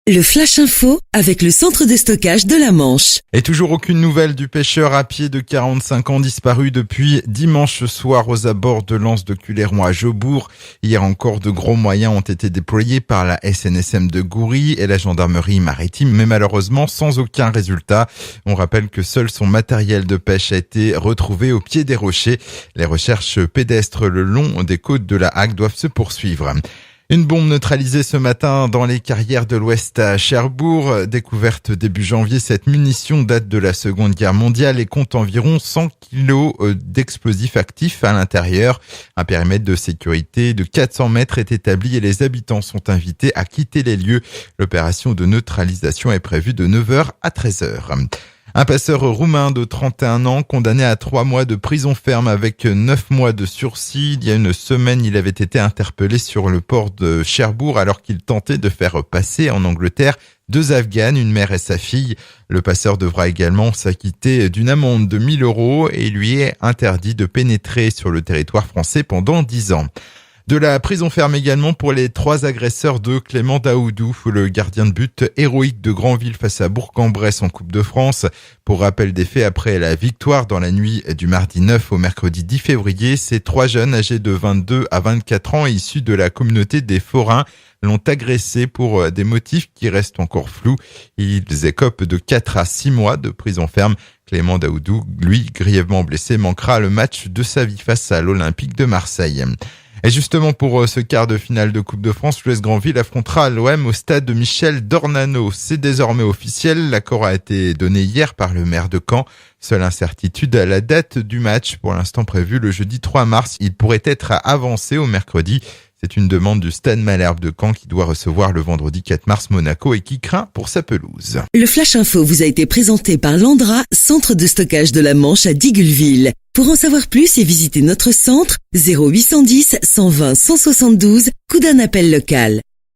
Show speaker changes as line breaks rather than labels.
Le Flash Info avec le centre de stockage de la Manche.
Et toujours aucune nouvelle du pêcheur à pied de 45 ans disparu depuis dimanche soir aux abords de l'anse de Culéron à Jaubourg. Hier encore, de gros moyens ont été déployés par la SNSM de Goury et la gendarmerie maritime, mais malheureusement sans aucun résultat. On rappelle que seul son matériel de pêche a été retrouvé au pied des rochers. Les recherches pédestres le long des côtes de la Hague doivent se poursuivre. Une bombe neutralisée ce matin dans les carrières de l'Ouest à Cherbourg. Découverte début janvier, cette munition date de la Seconde Guerre mondiale et compte environ 100 kilos d'explosifs actifs à l'intérieur. Un périmètre de sécurité de 400 mètres est établi et les habitants sont invités à quitter les lieux. L'opération de neutralisation est prévue de 9h à 13h. Un passeur roumain de 31 ans condamné à 3 mois de prison ferme avec 9 mois de sursis. Il y a une semaine, il avait été interpellé sur le port de Cherbourg alors qu'il tentait de faire passer en Angleterre 2 Afghanes, une mère et sa fille. Le passeur devra également s'acquitter d'une amende de 1 000 € et il lui est interdit de pénétrer sur le territoire français pendant 10 ans. De la prison ferme également pour les 3 agresseurs de Clément Daoudou, le gardien de but héroïque de Granville face à Bourg-en-Bresse en Coupe de France. Pour rappel des faits, après la victoire dans la nuit du mardi 9 au mercredi 10 février, ces 3 jeunes âgés de 22 à 24 ans issus de la communauté des Forains l'ont agressé pour des motifs qui restent encore flous. Ils écopent de 4 à 6 mois de prison ferme. Clément Daoudou, lui, grièvement blessé, manquera le match de sa vie face à l'Olympique de Marseille. Et justement pour ce quart de finale de Coupe de France, l'US Granville affrontera l'OM au stade de Michel Dornano. C'est désormais officiel, l'accord a été donné hier par le maire de Caen. Seule incertitude à la date du match, pour l'instant prévu le jeudi 3 mars. Il pourrait être avancé au mercredi. C'est une demande du Stade Malherbe de Caen qui doit recevoir le vendredi 4 mars Monaco et qui craint pour sa pelouse.
Le Flash Info vous a été présenté par Landra, centre de stockage de la Manche à Digulleville. Pour en savoir plus et visiter notre centre, 0810 120 172, coup d'un appel local.